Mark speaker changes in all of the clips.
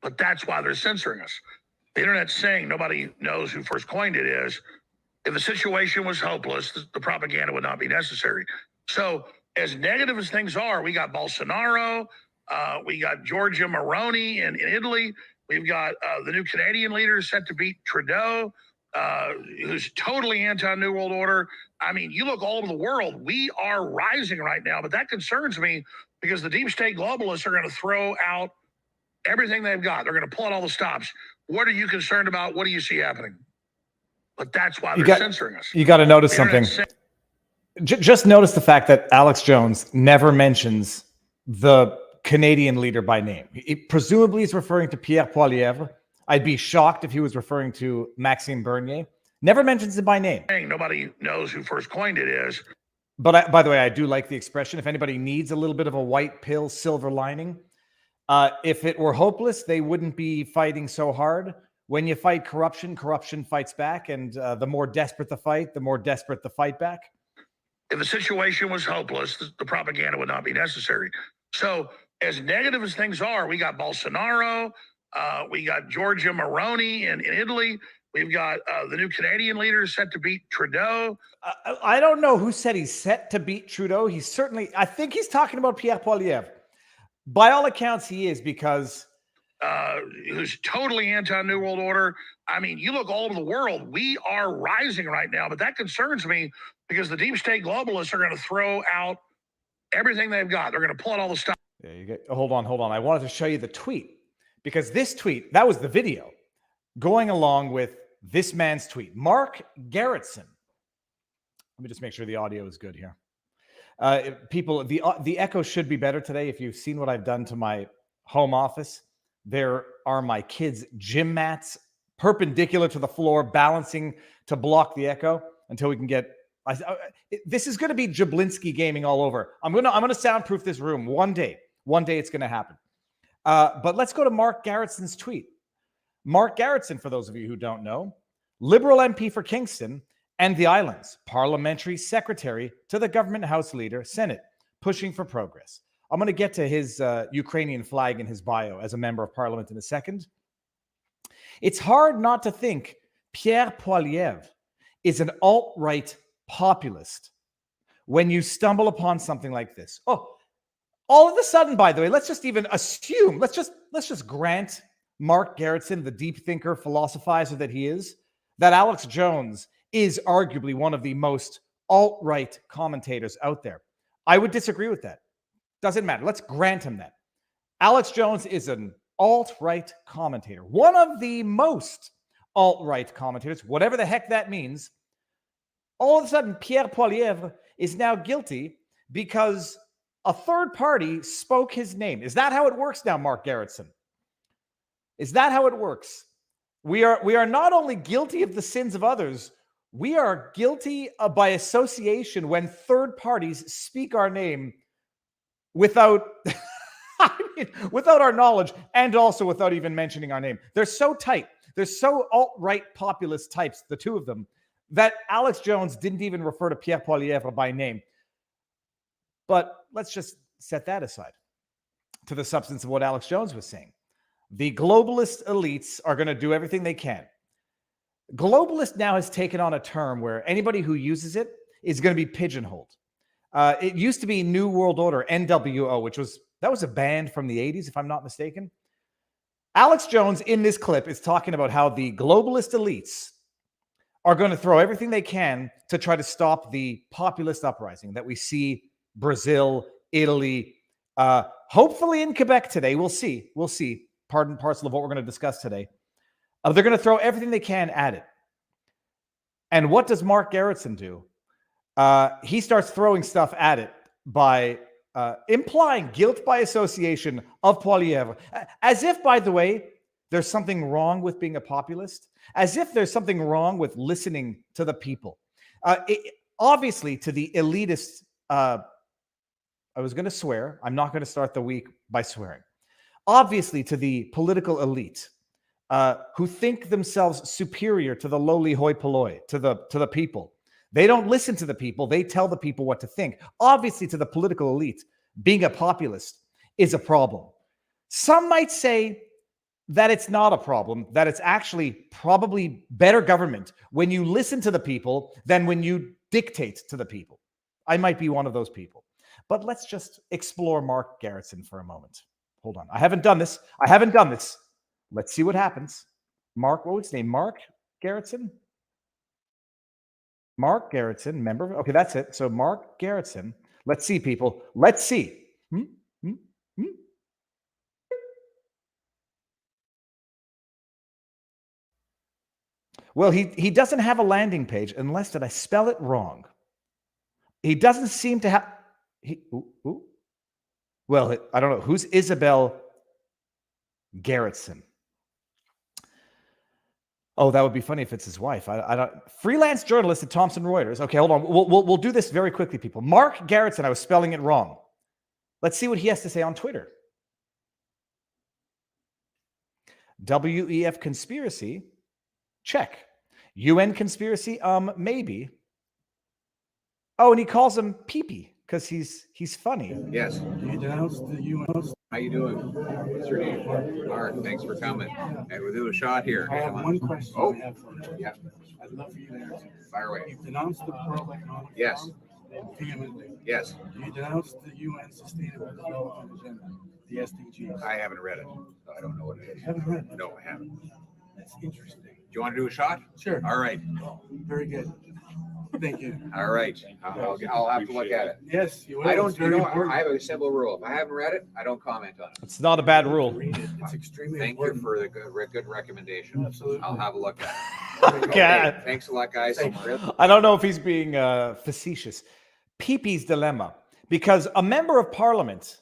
Speaker 1: But that's why they're censoring us. The internet's saying nobody knows who first coined it is. If the situation was hopeless, the propaganda would not be necessary. So as negative as things are, we got Bolsonaro, we got Giorgia Moroni in Italy, we've got the new Canadian leader set to beat Trudeau, who's totally anti-New World Order. I mean, you look all over the world, we are rising right now, but that concerns me because the deep state globalists are going to throw out everything they've got. They're going to pull out all the stops. What are you concerned about? What do you see happening? But that's why they're censoring us.
Speaker 2: You got to notice something. Just notice the fact that Alex Jones never mentions the Canadian leader by name. He presumably is referring to Pierre Poilievre. I'd be shocked if he was referring to Maxime Bernier. Never mentions it by name.
Speaker 1: Nobody knows who first coined it is.
Speaker 2: But by the way, I do like the expression. If anybody needs a little bit of a white pill, silver lining, if it were hopeless, they wouldn't be fighting so hard. When you fight corruption, corruption fights back. And the more desperate the fight, the more desperate the fight back.
Speaker 1: If the situation was hopeless, the propaganda would not be necessary. So as negative as things are, we got Bolsonaro, we got Giorgia Moroni in Italy, we've got the new Canadian leader set to beat Trudeau.
Speaker 2: I don't know who said he's set to beat Trudeau. He's certainly, I think he's talking about Pierre Poilievre. By all accounts, he is, because
Speaker 1: who's totally anti-New World Order. I mean, you look all over the world, we are rising right now, but that concerns me because the deep state globalists are going to throw out everything they've got. They're going to pull out all the stuff.
Speaker 2: Yeah, hold on. I wanted to show you the tweet, because this tweet, that was the video going along with this man's tweet. Mark Garretson. Let me just make sure the audio is good here. People, the echo should be better today. If you've seen what I've done to my home office, there are my kids' gym mats perpendicular to the floor, balancing to block the echo until we can get. This is going to be Jablinski gaming all over. I'm gonna soundproof this room one day. One day it's going to happen. But let's go to Mark Garretson's tweet. Mark Garretson, for those of you who don't know, Liberal MP for Kingston and the Islands, parliamentary secretary to the government House Leader, Senate, pushing for progress. I'm going to get to his Ukrainian flag in his bio as a member of parliament in a second. It's hard not to think Pierre Poilievre is an alt-right populist when you stumble upon something like this. Oh, all of a sudden, by the way, let's just even assume, let's just grant Mark Garretson, the deep thinker, philosophizer that he is, that Alex Jones is arguably one of the most alt-right commentators out there. I would disagree with that. Doesn't matter. Let's grant him that. Alex Jones is an alt-right commentator, one of the most alt-right commentators, whatever the heck that means. All of a sudden, Pierre Poilievre is now guilty because a third party spoke his name. Is that how it works now, Mark Garretson? Is that how it works? We are not only guilty of the sins of others, we are guilty by association when third parties speak our name without without our knowledge, and also without even mentioning our name. They're so tight. They're so alt-right populist types, the two of them, that Alex Jones didn't even refer to Pierre Poilievre by name. But let's just set that aside to the substance of what Alex Jones was saying. The globalist elites are going to do everything they can. Globalist now has taken on a term where anybody who uses it is going to be pigeonholed. It used to be New World Order, NWO, that was a band from the 80s, if I'm not mistaken. Alex Jones in this clip is talking about how the globalist elites are going to throw everything they can to try to stop the populist uprising that we see Brazil, Italy, hopefully in Quebec today. We'll see. Part and parcel of what we're going to discuss today. They're going to throw everything they can at it. And what does Mark Garretson do? He starts throwing stuff at it by implying guilt by association of Poilievre. As if, by the way, there's something wrong with being a populist. As if there's something wrong with listening to the people. Obviously, to the elitist, I was going to swear. I'm not going to start the week by swearing. Obviously, to the political elite who think themselves superior to the lowly hoi polloi, to the people. They don't listen to the people. They tell the people what to think. Obviously, to the political elite, being a populist is a problem. Some might say that it's not a problem, that it's actually probably better government when you listen to the people than when you dictate to the people. I might be one of those people. But let's just explore Mark Garretson for a moment. Hold on. I haven't done this. Let's see what happens. Mark, what was his name? Mark Garretson? Mark Garretson, member. Okay, that's it. So Mark Garretson. Let's see, people. Let's see. Well, he doesn't have a landing page, unless did I spell it wrong? He doesn't seem to have. Well, I don't know. Who's Isabel Garretson? Oh, that would be funny if it's his wife. I don't. Freelance journalist at Thomson Reuters. Okay, hold on. We'll do this very quickly, people. Mark Garretson. I was spelling it wrong. Let's see what he has to say on Twitter. WEF conspiracy. Check. UN conspiracy. Maybe. Oh, and he calls him Pee-Pee because he's funny.
Speaker 3: Yes.
Speaker 4: You denounced the UN.
Speaker 3: How you doing? What's your name? Mark. Thanks for coming. Okay, we'll do a shot here.
Speaker 4: I have one question.
Speaker 3: Oh.
Speaker 4: I have for you.
Speaker 3: Yeah.
Speaker 4: I'd love for you to answer.
Speaker 3: Fire away.
Speaker 4: You denounced the World Economic
Speaker 3: Yes.
Speaker 4: Forum vehemently.
Speaker 3: Yes.
Speaker 4: You denounced the UN Sustainable Development Agenda, the SDGs.
Speaker 3: I haven't read it, so I don't know what it is.
Speaker 4: You haven't read it?
Speaker 3: No, I haven't. Do
Speaker 4: That's interesting.
Speaker 3: you want to do a shot?
Speaker 4: Sure.
Speaker 3: All right.
Speaker 4: Very good. Thank you.
Speaker 3: All right. I'll have to look at it.
Speaker 4: Yes, you will.
Speaker 3: I don't.
Speaker 4: It's
Speaker 3: You
Speaker 4: very
Speaker 3: know,
Speaker 4: important.
Speaker 3: I have a simple rule. If I haven't read it, I don't comment on it.
Speaker 2: It's not a bad rule.
Speaker 4: Read it. It's extremely
Speaker 3: Thank you
Speaker 4: important.
Speaker 3: for the good recommendation.
Speaker 4: Absolutely.
Speaker 3: I'll have a look at it.
Speaker 2: Okay.
Speaker 3: Thanks a lot, guys.
Speaker 2: I don't know if he's being facetious. Pee-Pee's dilemma, because a member of parliament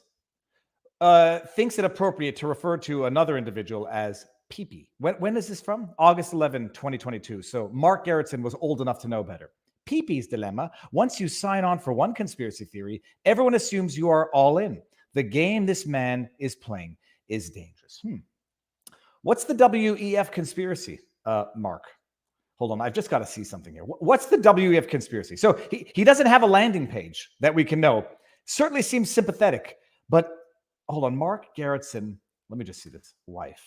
Speaker 2: thinks it appropriate to refer to another individual as Pee-Pee. When is this from? August 11, 2022. So Mark Garretson was old enough to know better. Pee-Pee's dilemma: once you sign on for one conspiracy theory, everyone assumes you are all in. The game this man is playing is dangerous. What's the WEF conspiracy, Mark? Hold on, I've just got to see something here. What's the WEF conspiracy? So he doesn't have a landing page that we can know. Certainly seems sympathetic, but hold on, Mark Garretson. Let me just see this. Wife.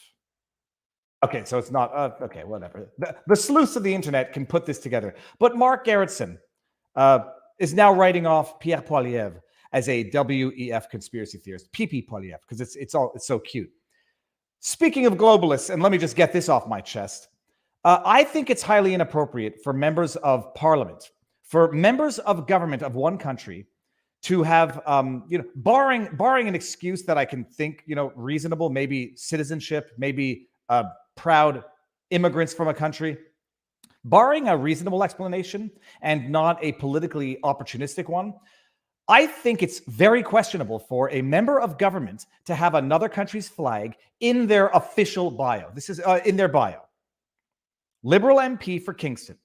Speaker 2: Okay, so it's not, okay, whatever. The sleuths of the internet can put this together. But Mark Garretson is now writing off Pierre Poilievre as a WEF conspiracy theorist. Pee-Pee Poilievre, because it's so cute. Speaking of globalists, and let me just get this off my chest. I think it's highly inappropriate for members of parliament, for members of government of one country to have, barring an excuse that I can think, reasonable, maybe citizenship, maybe proud immigrants from a country, barring a reasonable explanation and not a politically opportunistic one, I think it's very questionable for a member of government to have another country's flag in their official bio. This is in their bio. Liberal MP for Kingston.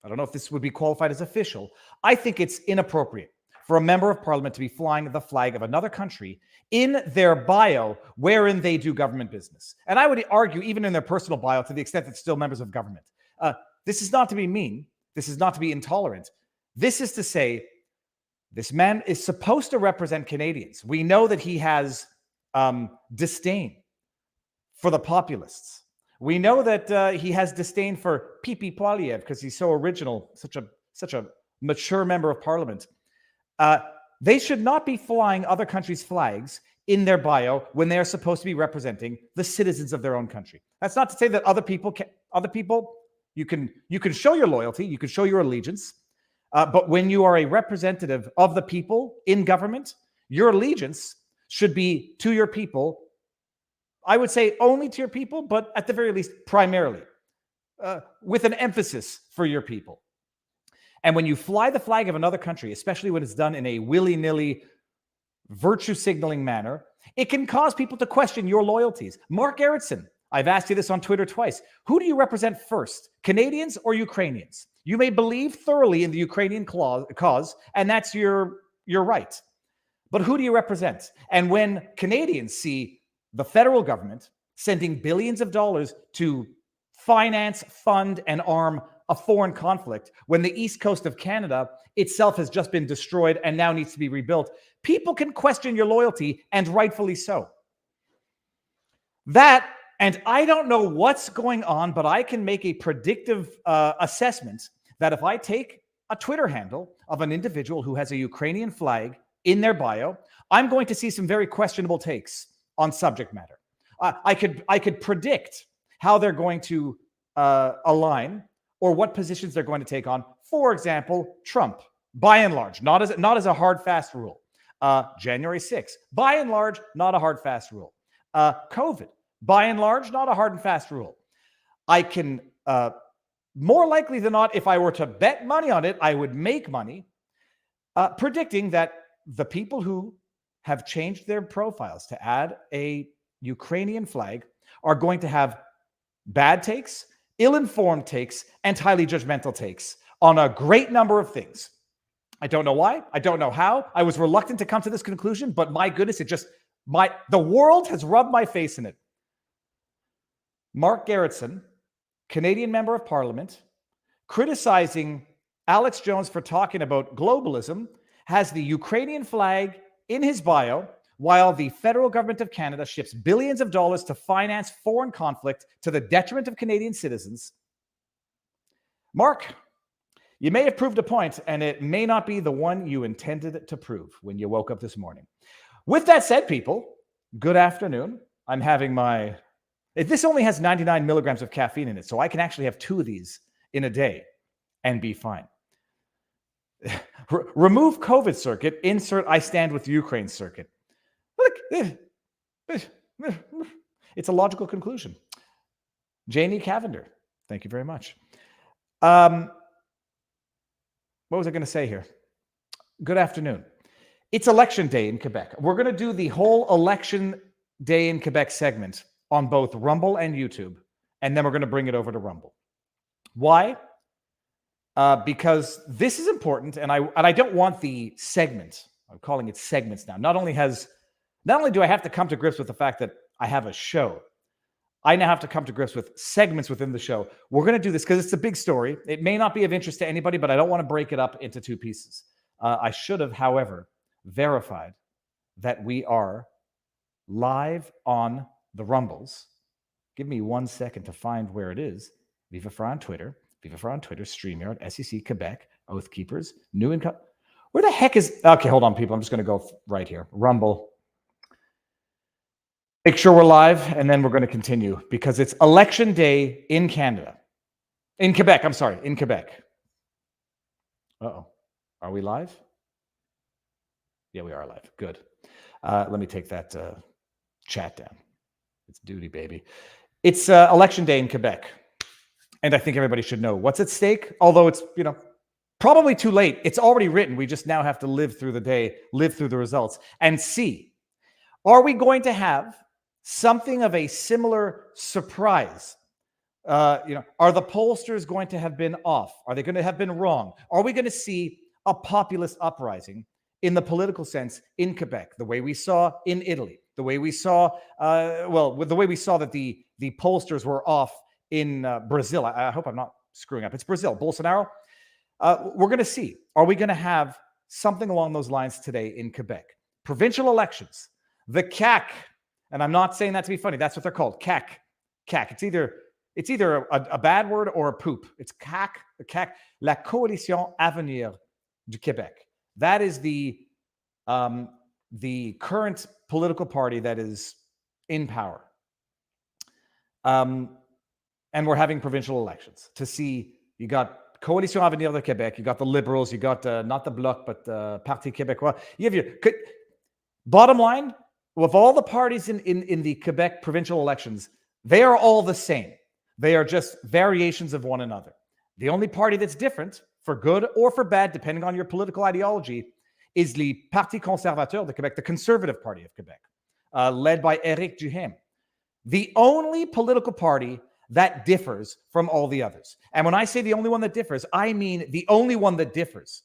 Speaker 2: I don't know if this would be qualified as official. I think it's inappropriate for a member of parliament to be flying the flag of another country in their bio wherein they do government business. And I would argue even in their personal bio, to the extent that still members of government. This is not to be mean. This is not to be intolerant. This is to say, this man is supposed to represent Canadians. We know that he has disdain for the populists. We know that he has disdain for Pee-Pee Poilievre because he's so original, such a mature member of parliament. They should not be flying other countries' flags in their bio when they are supposed to be representing the citizens of their own country. That's not to say that other people, you can show your loyalty, you can show your allegiance, but when you are a representative of the people in government, your allegiance should be to your people. I would say only to your people, but at the very least, primarily, with an emphasis for your people. And when you fly the flag of another country, especially when it's done in a willy-nilly, virtue-signaling manner, it can cause people to question your loyalties. Mark Garretson, I've asked you this on Twitter twice. Who do you represent first, Canadians or Ukrainians? You may believe thoroughly in the Ukrainian cause, and that's your right. But who do you represent? And when Canadians see the federal government sending billions of dollars to finance, fund, and arm a foreign conflict, when the east coast of Canada itself has just been destroyed and now needs to be rebuilt, people can question your loyalty, and rightfully so. That And I don't know what's going on, but I can make a predictive assessment that if I take a Twitter handle of an individual who has a Ukrainian flag in their bio, I'm going to see some very questionable takes on subject matter. I could predict how they're going to align or what positions they're going to take on. For example, Trump, by and large, not as a hard fast rule. January 6th, by and large, not a hard fast rule. COVID, by and large, not a hard and fast rule. I can, more likely than not, if I were to bet money on it, I would make money predicting that the people who have changed their profiles to add a Ukrainian flag are going to have bad takes, ill-informed takes, and highly judgmental takes on a great number of things. I don't know why. I don't know how. I was reluctant to come to this conclusion, but my goodness, the world has rubbed my face in it. Mark Gerritsen, Canadian Member of Parliament, criticizing Alex Jones for talking about globalism, has the Ukrainian flag in his bio, while the federal government of Canada ships billions of dollars to finance foreign conflict to the detriment of Canadian citizens. Mark, you may have proved a point, and it may not be the one you intended to prove when you woke up this morning. With that said, people, good afternoon. I'm having this only has 99 milligrams of caffeine in it, so I can actually have 2 of these in a day and be fine. Remove COVID circuit, insert I stand with Ukraine circuit. Look, it's a logical conclusion. Janie Cavender, thank you very much. What was I going to say here? Good afternoon. It's election day in Quebec. We're going to do the whole election day in Quebec segment on both Rumble and YouTube, and then we're going to bring it over to Rumble. Why? Because this is important, and I don't want the segment. I'm calling it segments now. Not only do I have to come to grips with the fact that I have a show, I now have to come to grips with segments within the show. We're going to do this because it's a big story. It may not be of interest to anybody, but I don't want to break it up into 2 pieces. I should have, however, verified that we are live on the Rumbles. Give me 1 second to find where it is. Viva on Twitter, StreamYard, SEC, Quebec, Oath Keepers, New Income. Where the heck is... Okay, hold on, people. I'm just going to go right here. Rumble. Make sure we're live, and then we're going to continue because it's election day in Canada. In Quebec, I'm sorry, in Quebec. Uh-oh. Are we live? Yeah, we are live. Good. Let me take that chat down. It's duty, baby. It's election day in Quebec. And I think everybody should know what's at stake, although it's, probably too late. It's already written. We just now have to live through the day, live through the results, and see, are we going to have something of a similar surprise? Are the pollsters going to have been off? Are they going to have been wrong? Are we going to see a populist uprising in the political sense in Quebec, the way we saw in Italy, the way we saw, the way we saw that the pollsters were off in Brazil? I hope I'm not screwing up. It's Brazil, Bolsonaro. We're going to see. Are we going to have something along those lines today in Quebec? Provincial elections, the CAQ, and I'm not saying that to be funny. That's what they're called, CAQ. CAQ. It's either a bad word or a poop. It's CAQ, the CAQ, La Coalition Avenir du Québec. That is the current political party that is in power. And we're having provincial elections to see. You got Coalition Avenir de Québec, you got the Liberals, you got not the Bloc, but Parti Québécois. You have your bottom line, with all the parties in the Quebec provincial elections, they are all the same. They are just variations of one another. The only party that's different, for good or for bad, depending on your political ideology, is the Parti Conservateur de Québec, the Conservative Party of Quebec, led by Éric Duhaime. The only political party that differs from all the others. And when I say the only one that differs, I mean the only one that differs.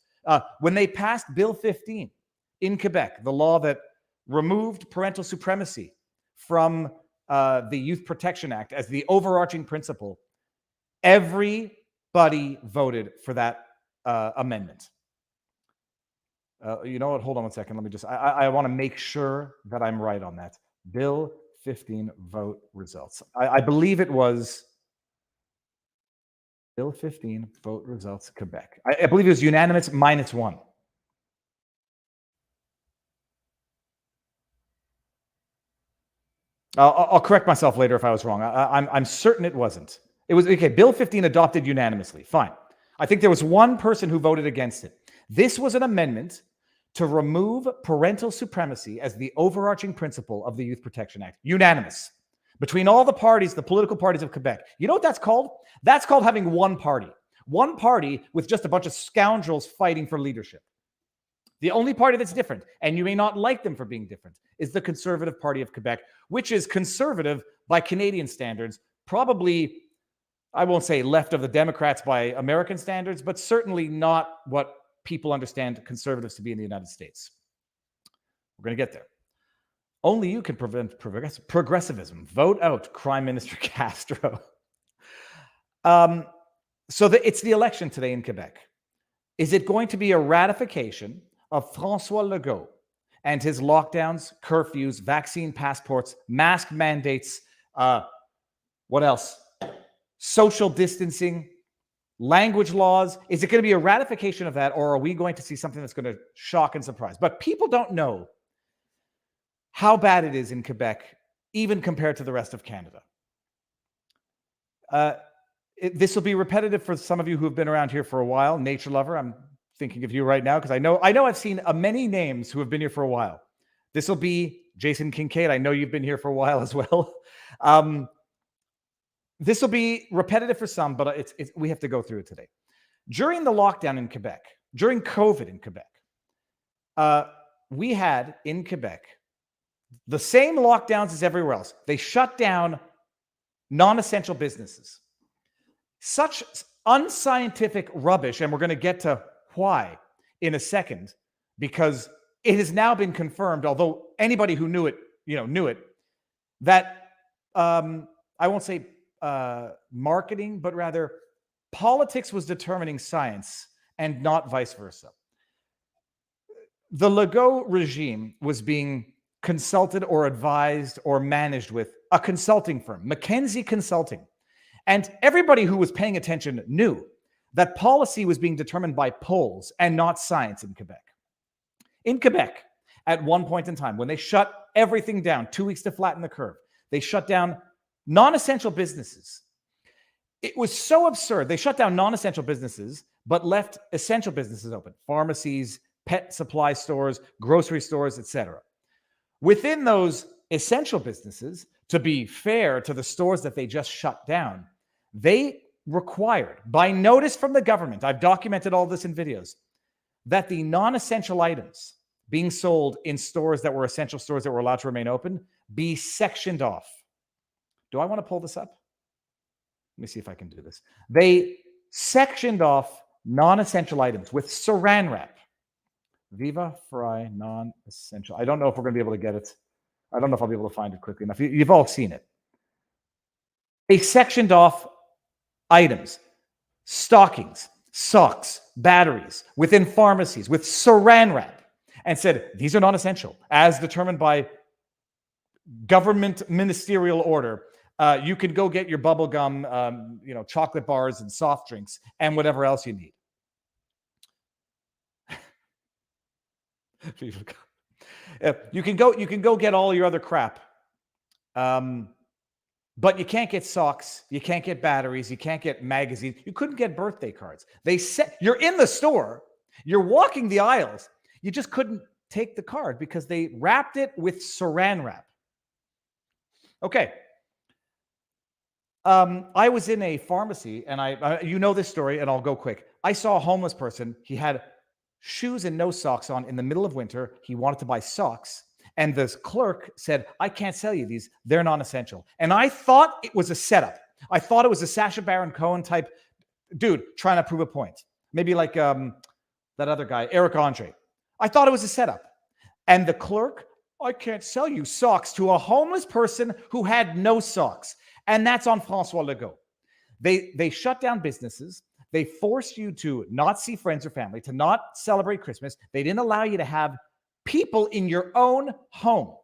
Speaker 2: When they passed Bill 15 in Quebec, the law that removed parental supremacy from the Youth Protection Act as the overarching principle, everybody voted for that amendment. You know what? Hold on 1 second. Let me just, I want to make sure that I'm right on that. Bill 15 vote results. I believe it was Bill 15 vote results, Quebec. I believe it was unanimous -1. I'll correct myself later if I was wrong. I'm certain it wasn't. It was okay. Bill 15 adopted unanimously. Fine. I think there was one person who voted against it. This was an amendment to remove parental supremacy as the overarching principle of the Youth Protection Act. Unanimous. Between all the parties, the political parties of Quebec. You know what that's called? That's called having one party. One party with just a bunch of scoundrels fighting for leadership. The only party that's different, and you may not like them for being different, is the Conservative Party of Quebec, which is conservative by Canadian standards, probably, I won't say left of the Democrats by American standards, but certainly not what people understand conservatives to be in the United States. We're going to get there. Only you can prevent progressivism. Vote out Prime Minister Castro. It's the election today in Quebec. Is it going to be a ratification of François Legault and his lockdowns, curfews, vaccine passports, mask mandates, what else? Social distancing, language laws. Is it going to be a ratification of that, or are we going to see something that's going to shock and surprise? But people don't know how bad it is in Quebec, even compared to the rest of Canada. This will be repetitive for some of you who have been around here for a while. Nature lover, I'm thinking of you right now because I know I've seen many names who have been here for a while. This will be Jason Kincaid. I know you've been here for a while as well. This will be repetitive for some, but we have to go through it today. During the lockdown in Quebec, during COVID in Quebec, we had in Quebec the same lockdowns as everywhere else. They shut down non-essential businesses. Such unscientific rubbish, and we're going to get to why in a second, because it has now been confirmed, although anybody who knew it, knew it, that I won't say marketing, but rather politics was determining science and not vice versa. The Legault regime was being consulted or advised or managed with a consulting firm, McKinsey Consulting. And everybody who was paying attention knew that policy was being determined by polls and not science in Quebec. In Quebec, at one point in time, when they shut everything down, 2 weeks to flatten the curve, they shut down non-essential businesses. It was so absurd. They shut down non-essential businesses, but left essential businesses open. Pharmacies, pet supply stores, grocery stores, etc. Within those essential businesses, to be fair to the stores that they just shut down, they required, by notice from the government, I've documented all this in videos, that the non-essential items being sold in stores that were essential stores that were allowed to remain open be sectioned off. Do I want to pull this up? Let me see if I can do this. They sectioned off non-essential items with saran wrap. Viva Fry non-essential. I don't know if we're going to be able to get it. I don't know if I'll be able to find it quickly enough. You've all seen it. They sectioned off items, stockings, socks, batteries within pharmacies with saran wrap and said, these are non-essential as determined by government ministerial order. You can go get your bubble gum, chocolate bars and soft drinks and whatever else you need. You can go get all your other crap. But you can't get socks, you can't get batteries, you can't get magazines, you couldn't get birthday cards. You're in the store, you're walking the aisles, you just couldn't take the card because they wrapped it with saran wrap. Okay. I was in a pharmacy and you know this story and I'll go quick. I saw a homeless person. He had shoes and no socks on in the middle of winter. He wanted to buy socks. And the clerk said, I can't sell you these. They're non-essential. And I thought it was a setup. I thought it was a Sacha Baron Cohen type dude trying to prove a point. Maybe like that other guy, Eric Andre. I thought it was a setup. And the clerk, I can't sell you socks to a homeless person who had no socks. And that's on François Legault. They shut down businesses. They forced you to not see friends or family, to not celebrate Christmas. They didn't allow you to have people in your own home.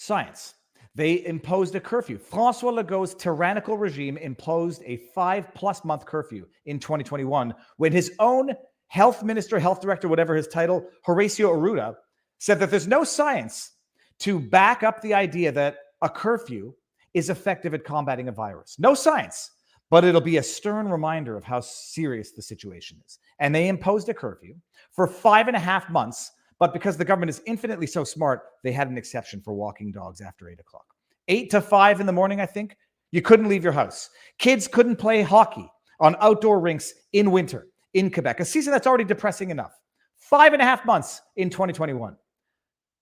Speaker 2: science. They imposed a curfew. Francois Legault's tyrannical regime imposed a 5+ month curfew in 2021 when his own health minister, health director, whatever his title, Horacio Arruda, said that there's no science to back up the idea that a curfew is effective at combating a virus. No science, but it'll be a stern reminder of how serious the situation is. And they imposed a curfew for 5.5 months, but because the government is infinitely so smart, they had an exception for walking dogs after 8 o'clock. 8 to 5 in the morning, I think, you couldn't leave your house. Kids couldn't play hockey on outdoor rinks in winter in Quebec, a season that's already depressing enough. 5.5 months in 2021.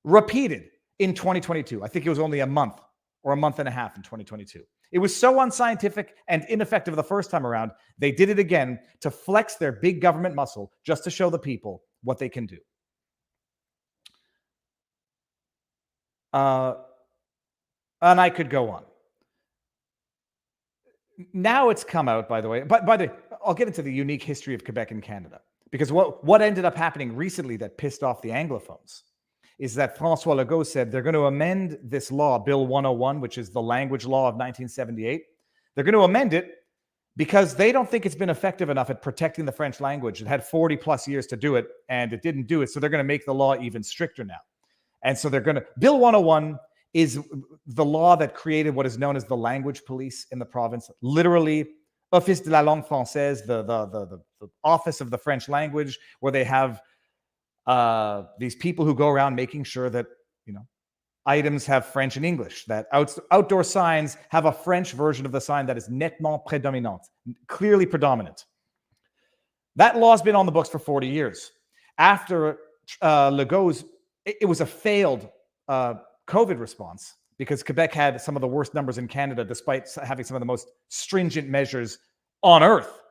Speaker 2: Repeated in 2022. I think it was only a month or a month and a half in 2022. It was so unscientific and ineffective the first time around, they did it again to flex their big government muscle just to show the people what they can do. And I could go on. Now it's come out, by the way, I'll get into the unique history of Quebec and Canada, because what ended up happening recently that pissed off the Anglophones is that Francois Legault said they're going to amend this law, Bill 101, which is the language law of 1978. They're going to amend it because they don't think it's been effective enough at protecting the French language. It had 40+ years to do it, and it didn't do it. So they're going to make the law even stricter now. And so they're going to, Bill 101 is the law that created what is known as the language police in the province. Literally, Office de la langue française, the office of the French language, where they have these people who go around making sure that, items have French and English, that outdoor signs have a French version of the sign that is nettement prédominant, clearly predominant. That law's been on the books for 40 years. After Legault's, it was a failed COVID response because Quebec had some of the worst numbers in Canada, despite having some of the most stringent measures on earth.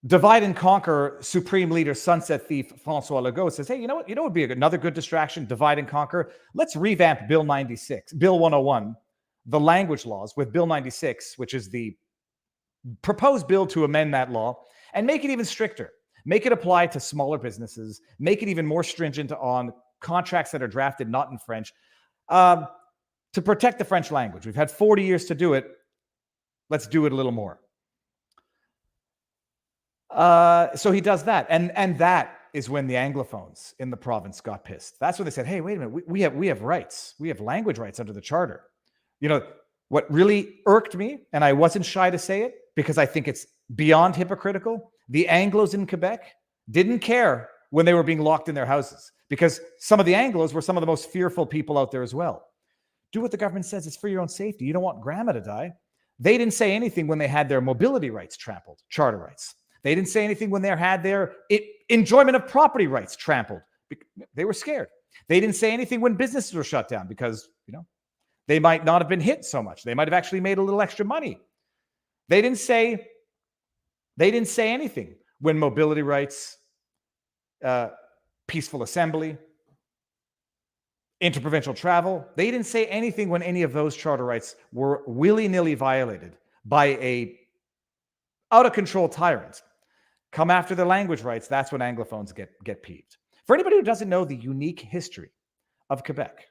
Speaker 2: Divide and conquer supreme leader, sunset thief Francois Legault says, hey, you know what would be another good distraction? Divide and conquer. Let's revamp Bill 101, the language laws, with Bill 96, which is the proposed bill to amend that law, and make it even stricter. Make it apply to smaller businesses. Make it even more stringent on contracts that are drafted not in French, to protect the French language. We've had 40 years to do it. Let's do it a little more. So he does that. And that is when the Anglophones in the province got pissed. That's when they said, hey, wait a minute, we have rights. We have language rights under the charter. What really irked me, and I wasn't shy to say it because I think it's beyond hypocritical, the Anglos in Quebec didn't care when they were being locked in their houses, because some of the Anglos were some of the most fearful people out there as well. Do what the government says. It's for your own safety. You don't want grandma to die. They didn't say anything when they had their mobility rights trampled, charter rights. They didn't say anything when they had their enjoyment of property rights trampled. They were scared. They didn't say anything when businesses were shut down because, they might not have been hit so much. They might have actually made a little extra money. They didn't say anything when mobility rights, peaceful assembly, interprovincial travel. They didn't say anything when any of those charter rights were willy-nilly violated by a out-of-control tyrant. Come after the language rights, that's when Anglophones get peeved. For anybody who doesn't know the unique history of Quebec,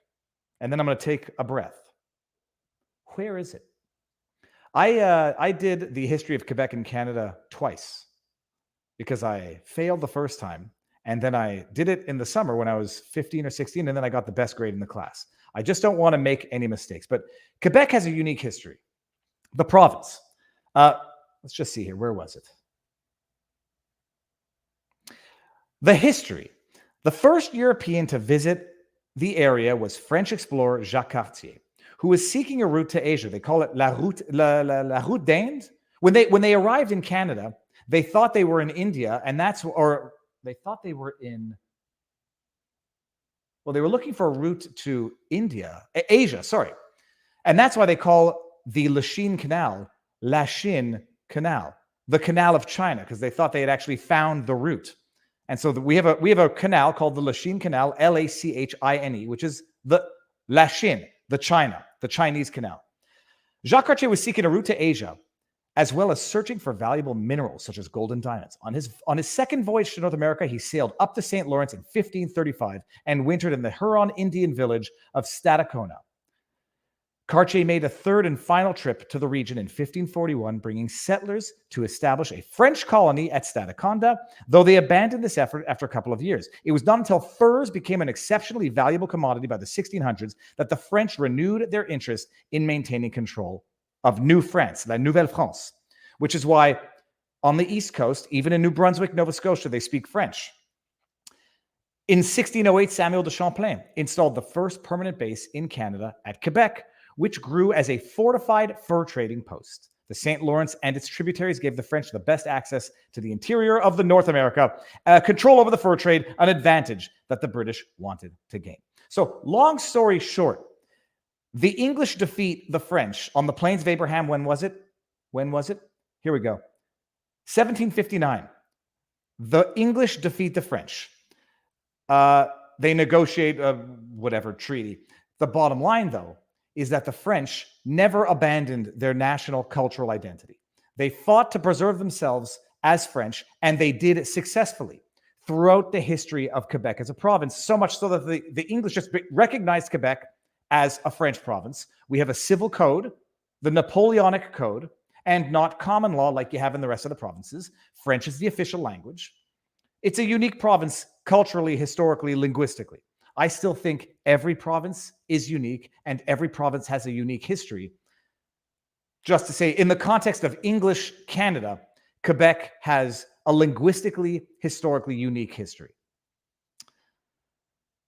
Speaker 2: and then I'm going to take a breath. Where is it? I did the history of Quebec and Canada twice because I failed the first time, and then I did it in the summer when I was 15 or 16, and then I got the best grade in the class. I just don't want to make any mistakes. But Quebec has a unique history. The province. Let's just see here. Where was it? The history. The first European to visit the area was French explorer Jacques Cartier, who was seeking a route to Asia. They call it la route d'Inde. When they arrived in Canada, they thought they were in India, and they thought they were in. Well, they were looking for a route to Asia, sorry, and that's why they call the Lachine Canal Lachine Canal, the Canal of China, because they thought they had actually found the route. And so we have a canal called the Lachine Canal, Lachine, which is the Lachine, the Chinese canal. Jacques Cartier was seeking a route to Asia, as well as searching for valuable minerals such as gold and diamonds. On his second voyage to North America, he sailed up the St. Lawrence in 1535 and wintered in the Huron Indian village of Stadacona. Cartier made a third and final trip to the region in 1541, bringing settlers to establish a French colony at Stadacona, though they abandoned this effort after a couple of years. It was not until furs became an exceptionally valuable commodity by the 1600s that the French renewed their interest in maintaining control of New France, La Nouvelle France, which is why on the East Coast, even in New Brunswick, Nova Scotia, they speak French. In 1608, Samuel de Champlain installed the first permanent base in Canada at Quebec, which grew as a fortified fur trading post. The St. Lawrence and its tributaries gave the French the best access to the interior of the North America, control over the fur trade, an advantage that the British wanted to gain. So, long story short, the English defeat the French on the Plains of Abraham. When was it? Here we go. 1759. The English defeat the French. They negotiate whatever treaty. The bottom line, though, is that the French never abandoned their national cultural identity. They fought to preserve themselves as French, and they did it successfully throughout the history of Quebec as a province, so much so that the English just recognized Quebec as a French province. We have a civil code, the Napoleonic Code, and not common law like you have in the rest of the provinces. French is the official language. It's a unique province culturally, historically, linguistically. I still think every province is unique and every province has a unique history. Just to say, in the context of English Canada, Quebec has a linguistically, historically unique history.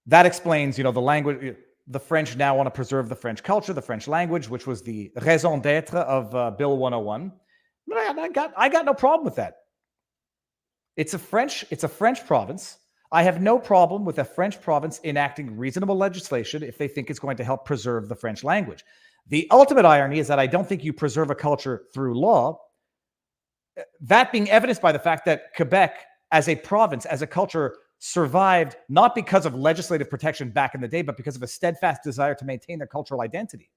Speaker 2: That explains, the language. The French now want to preserve the French culture, the French language, which was the raison d'être of Bill 101. But I got no problem with that. It's a French province. I have no problem with a French province enacting reasonable legislation if they think it's going to help preserve the French language. The ultimate irony is that I don't think you preserve a culture through law. That being evidenced by the fact that Quebec, as a province, as a culture, survived not because of legislative protection back in the day, but because of a steadfast desire to maintain their cultural identity.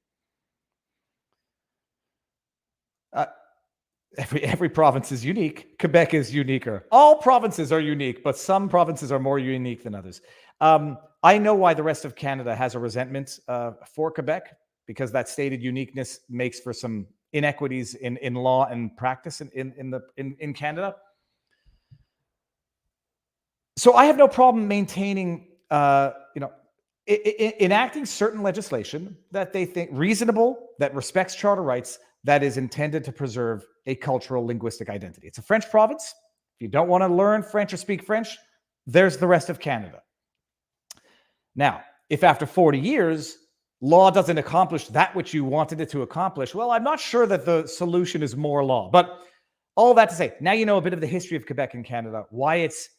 Speaker 2: Every province is unique. Quebec is uniquer. All provinces are unique, but some provinces are more unique than others. I know why the rest of Canada has a resentment for Quebec, because that stated uniqueness makes for some inequities in law and practice in Canada. So I have no problem maintaining, enacting certain legislation that they think reasonable, that respects charter rights, that is intended to preserve a cultural linguistic identity. It's a French province. If you don't want to learn French or speak French, there's the rest of Canada. Now, if after 40 years, law doesn't accomplish that which you wanted it to accomplish, well, I'm not sure that the solution is more law. But all that to say, now you know a bit of the history of Quebec and Canada, why it's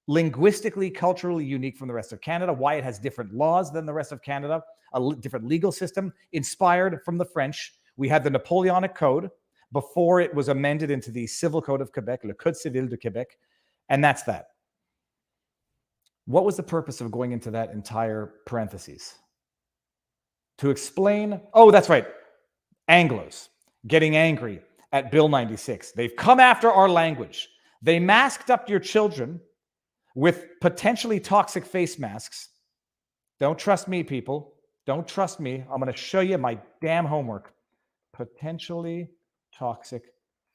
Speaker 2: linguistically, culturally unique from the rest of Canada, why it has different laws than the rest of Canada, a different legal system inspired from the French. We had the Napoleonic Code before it was amended into the Civil Code of Quebec, le Code Civil de Québec, and that's that. What was the purpose of going into that entire parentheses? To explain, that's right, Anglos getting angry at Bill 96. They've come after our language. They masked up your children with potentially toxic face masks. Don't trust me, people. Don't trust me. I'm going to show you my damn homework. Potentially toxic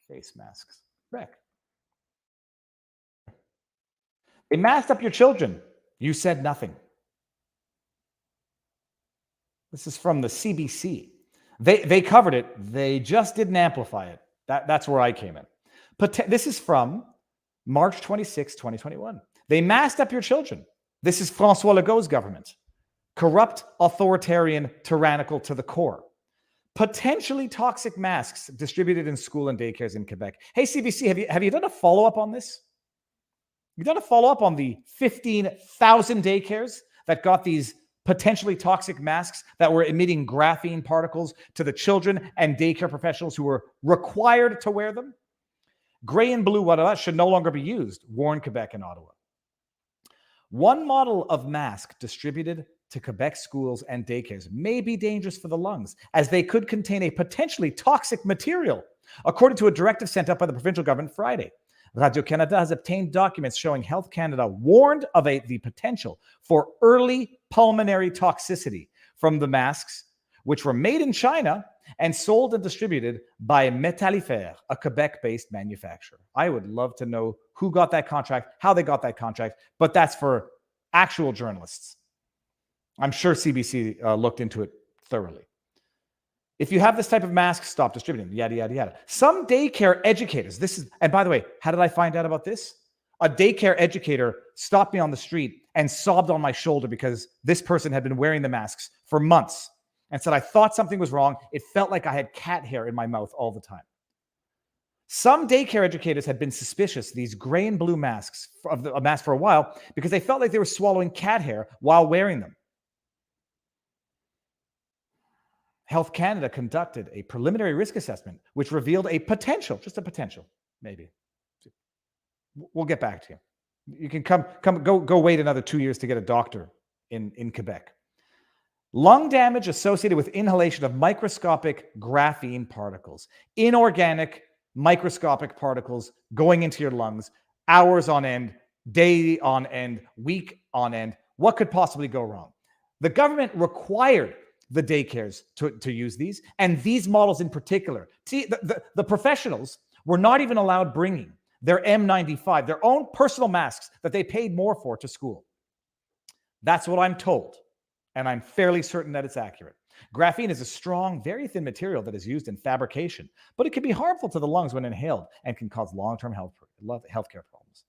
Speaker 2: face masks. Correct. They masked up your children. You said nothing. This is from the CBC. They covered it. They just didn't amplify it. That's where I came in. This is from March 26, 2021. They masked up your children. This is François Legault's government. Corrupt, authoritarian, tyrannical to the core. Potentially toxic masks distributed in school and daycares in Quebec. Hey, CBC, have you done a follow-up on this? You've done a follow-up on the 15,000 daycares that got these potentially toxic masks that were emitting graphene particles to the children and daycare professionals who were required to wear them? Gray and blue should no longer be used, warned Quebec and Ottawa. One model of mask distributed to Quebec schools and daycares may be dangerous for the lungs, as they could contain a potentially toxic material According to a directive sent out by the provincial government Friday, Radio-Canada has obtained documents showing Health Canada warned of the potential for early pulmonary toxicity from the masks, which were made in China and sold and distributed by Métallifère, a Quebec-based manufacturer. I would love to know who got that contract, how they got that contract, but that's for actual journalists. I'm sure CBC looked into it thoroughly. If you have this type of mask, stop distributing, yada, yada, yada. Some daycare educators, and by the way, how did I find out about this? A daycare educator stopped me on the street and sobbed on my shoulder because this person had been wearing the masks for months and said, I thought something was wrong. It felt like I had cat hair in my mouth all the time. Some daycare educators had been suspicious, these gray and blue masks, of a mask for a while, because they felt like they were swallowing cat hair while wearing them. Health Canada conducted a preliminary risk assessment, which revealed a potential, just a potential, maybe. We'll get back to you. You can go wait another 2 years to get a doctor in Quebec. Lung damage associated with inhalation of microscopic graphene particles, inorganic microscopic particles going into your lungs, hours on end, day on end, week on end. What could possibly go wrong? The government required the daycares to use these, and these models in particular. See, the professionals were not even allowed bringing their M95, their own personal masks that they paid more for, to school. That's what I'm told, and I'm fairly certain that it's accurate. Graphene is a strong, very thin material that is used in fabrication, but it can be harmful to the lungs when inhaled and can cause long-term healthcare problems.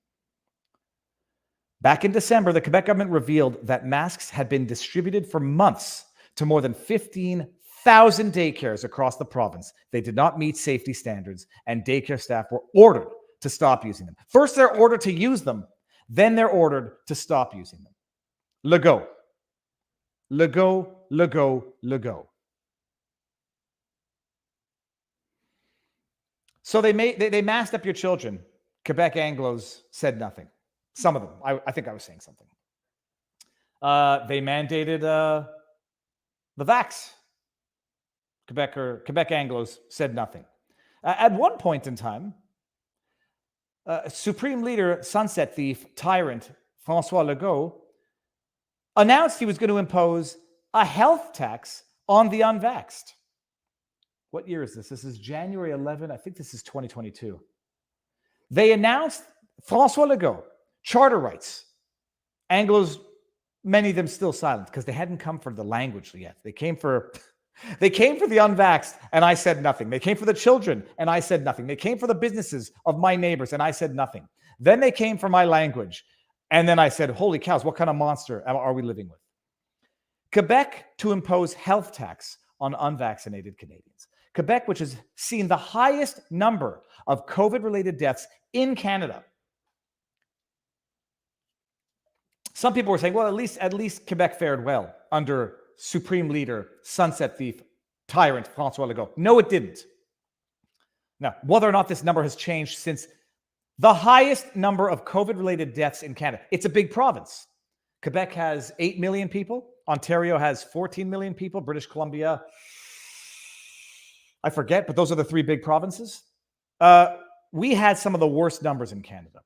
Speaker 2: Back in December, the Quebec government revealed that masks had been distributed for months to more than 15,000 daycares across the province. They did not meet safety standards, and daycare staff were ordered to stop using them. First, they're ordered to use them, then they're ordered to stop using them. Legault. Legault, Legault, Legault. So they masked up your children. Quebec Anglos said nothing. Some of them. I think I was saying something. They mandated the vax. Quebec Anglos said nothing. At one point in time, Supreme Leader, Sunset Thief, Tyrant, François Legault, announced he was going to impose a health tax on the unvaxxed. What year is this? This is January 11. I think this is 2022. They announced, François Legault, charter rights. Anglos, many of them still silent because they hadn't come for the language yet. They came for the unvaxxed, and I said nothing. They came for the children, and I said nothing. They came for the businesses of my neighbors, and I said nothing. Then they came for my language, and then I said, holy cows, what kind of monster are we living with? Quebec to impose health tax on unvaccinated Canadians. Quebec, which has seen the highest number of COVID-related deaths in Canada. Some people were saying, well, at least Quebec fared well under Supreme Leader, Sunset Thief, Tyrant, François Legault. No, it didn't. Now, whether or not this number has changed since the highest number of COVID-related deaths in Canada, it's a big province. Quebec has 8 million people. Ontario has 14 million people. British Columbia, I forget, but those are the three big provinces. We had some of the worst numbers in Canada.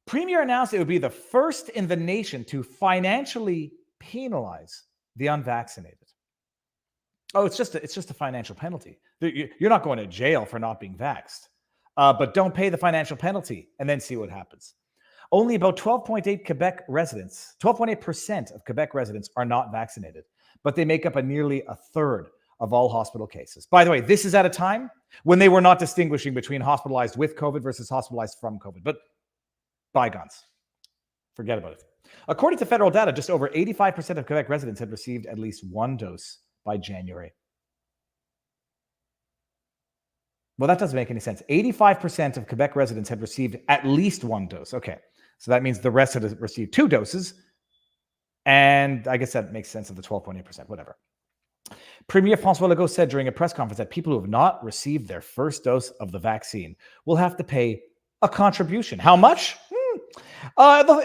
Speaker 2: Premier announced it would be the first in the nation to financially penalize the unvaccinated. Oh, it's just a financial penalty. You're not going to jail for not being vaxxed, but don't pay the financial penalty and then see what happens. Only about 12.8% of Quebec residents are not vaccinated, but they make up nearly a third of all hospital cases. By the way, this is at a time when they were not distinguishing between hospitalized with COVID versus hospitalized from COVID, but bygones. Forget about it. According to federal data, just over 85% of Quebec residents had received at least one dose by January. Well, that doesn't make any sense. 85% of Quebec residents had received at least one dose. Okay, so that means the rest had received 2 doses. And I guess that makes sense of the 12.8%, whatever. Premier François Legault said during a press conference that people who have not received their first dose of the vaccine will have to pay a contribution. How much?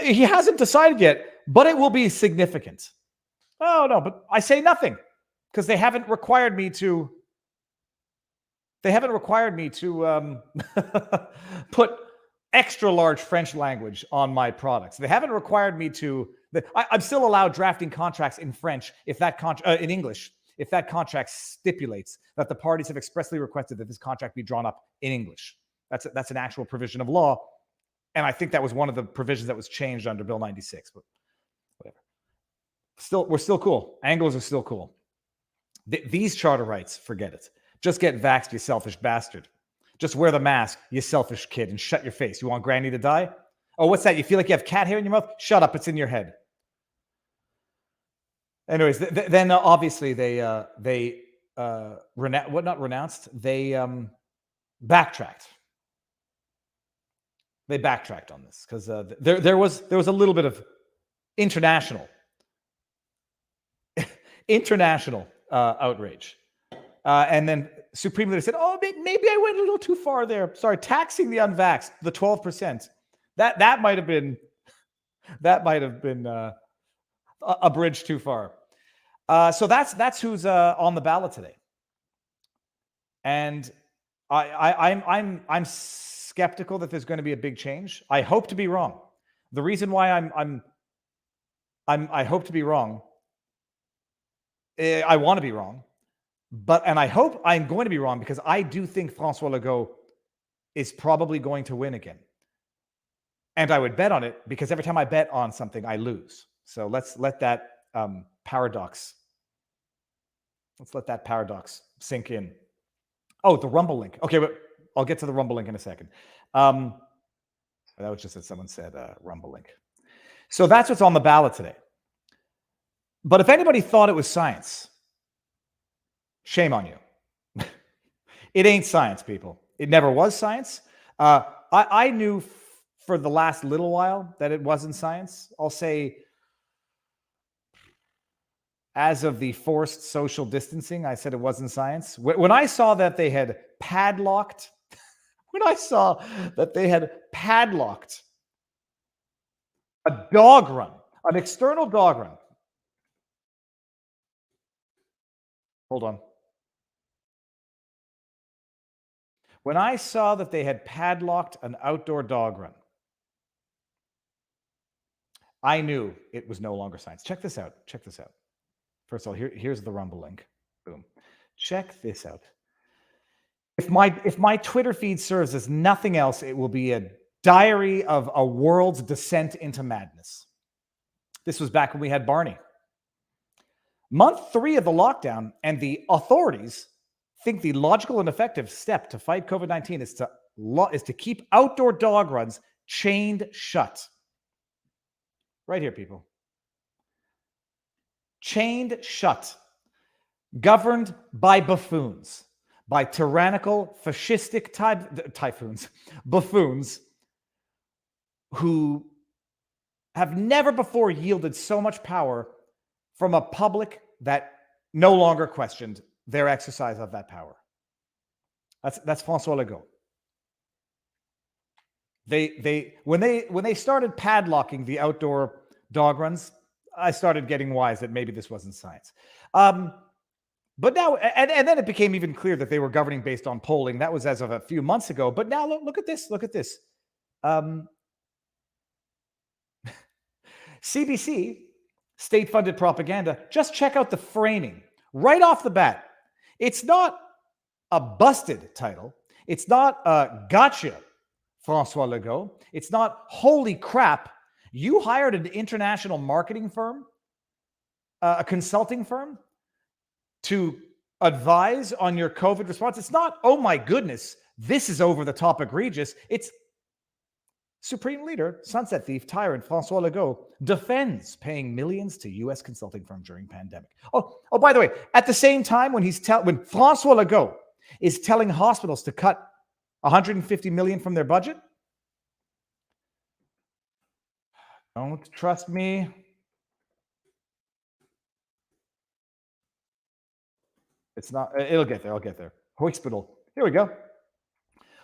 Speaker 2: He hasn't decided yet, but it will be significant. Oh, no, but I say nothing because they haven't required me to They haven't required me to put extra large French language on my products. They haven't required me to. I'm still allowed drafting contracts in French if that in English if that contract stipulates that the parties have expressly requested that this contract be drawn up in English. That's an actual provision of law, and I think that was one of the provisions that was changed under Bill 96. But whatever. We're still cool. Anglos are still cool. These charter rights, forget it. Just get vaxxed, you selfish bastard. Just wear the mask, you selfish kid, and shut your face. You want Granny to die? Oh, what's that? You feel like you have cat hair in your mouth? Shut up, it's in your head. Anyways, then obviously they backtracked. They backtracked on this because there was a little bit of international outrage. And then Supreme Leader said, "Oh, maybe I went a little too far there. Sorry, taxing the unvaxxed, the 12%. That might have been a bridge too far." So that's who's on the ballot today. And I'm skeptical that there's going to be a big change. I hope to be wrong. The reason why I hope to be wrong, I want to be wrong. And I hope I'm going to be wrong because I do think François Legault is probably going to win again. And I would bet on it because every time I bet on something, I lose. So let's let that paradox sink in. Oh, the Rumble link. Okay, but I'll get to the Rumble link in a second. That was just that someone said Rumble link. So that's what's on the ballot today. But if anybody thought it was science, shame on you. It ain't science, people. It never was science. I knew for the last little while that it wasn't science. I'll say as of the forced social distancing, I said it wasn't science. When I saw that they had padlocked, a dog run, an external dog run. Hold on. When I saw that they had padlocked an outdoor dog run, I knew it was no longer science. Check this out. First of all, here's the Rumble link. Boom. Check this out. If my Twitter feed serves as nothing else, it will be a diary of a world's descent into madness. This was back when we had Barney. Month 3 of the lockdown, and the authorities think the logical and effective step to fight COVID-19 is to keep outdoor dog runs chained shut. Right here, people. Chained shut. Governed by buffoons. By tyrannical, fascistic buffoons who have never before yielded so much power from a public that no longer questioned their exercise of that power. That's François Legault. When they started padlocking the outdoor dog runs, I started getting wise that maybe this wasn't science. But now, and then it became even clear that they were governing based on polling. That was as of a few months ago. But now look at this. Look at this. CBC, state-funded propaganda. Just check out the framing right off the bat. It's not a busted title. It's not a gotcha, François Legault. It's not holy crap. You hired an international marketing firm, a consulting firm, to advise on your COVID response. It's not, oh my goodness, this is over the top egregious. It's Supreme Leader, Sunset Thief, Tyrant, François Legault defends paying millions to U.S. consulting firm during pandemic. Oh, by the way, at the same time, when François Legault is telling hospitals to cut $150 million from their budget, don't trust me. It's not, it'll get there. I'll get there. Hospital. Here we go.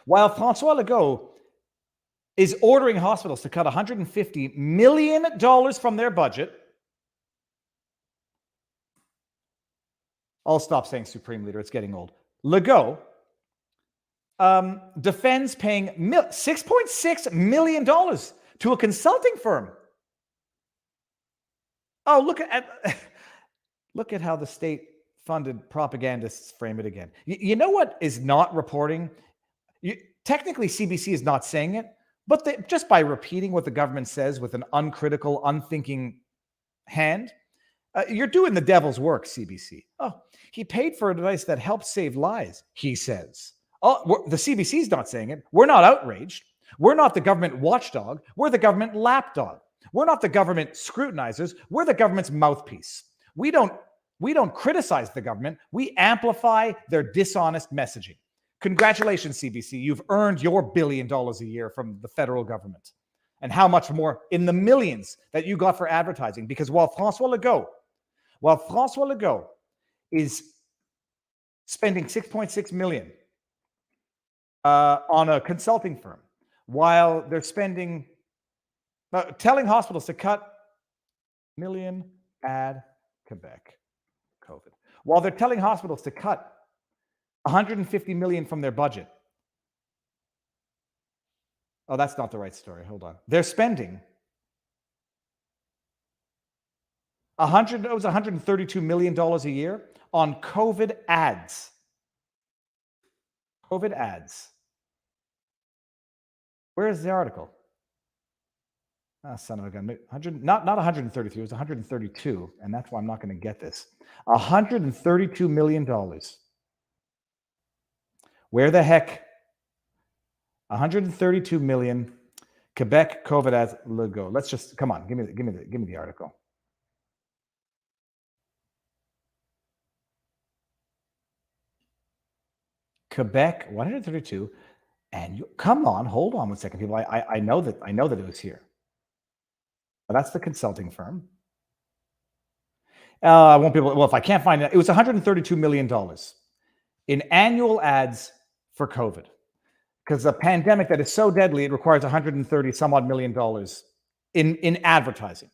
Speaker 2: While François Legault is ordering hospitals to cut $150 million from their budget. I'll stop saying Supreme Leader. It's getting old. Legault defends paying $6.6 million to a consulting firm. Oh, look at how the state-funded propagandists frame it again. You know what is not reporting? Technically, CBC is not saying it, but just by repeating what the government says with an uncritical, unthinking hand, you're doing the devil's work, CBC. Oh, he paid for advice that helps save lives, he says. Oh, the CBC's not saying it. We're not outraged. We're not the government watchdog. We're the government lapdog. We're not the government scrutinizers. We're the government's mouthpiece. We don't criticize the government. We amplify their dishonest messaging. Congratulations, CBC. You've earned your $1 billion a year from the federal government. And how much more in the millions that you got for advertising. Because while François Legault is spending $6.6 million on a consulting firm, while they're spending, telling hospitals to cut million ad Quebec COVID, while they're telling hospitals to cut $150 million from their budget. Oh, that's not the right story. Hold on. They're spending $132 million a year on COVID ads. COVID ads. Where is the article? Son of a gun. Not 133, it was 132, and that's why I'm not going to get this. $132 million. Where the heck? 132 million. Quebec COVID ads. Legault. Let's just come on. Give me the article. Quebec 132. And come on, hold on 1 second, people. I know that it was here. But that's the consulting firm. I won't be able. Well, if I can't find it, it was $132 million in annual ads for COVID. Because a pandemic that is so deadly, it requires $130 some odd million in advertising.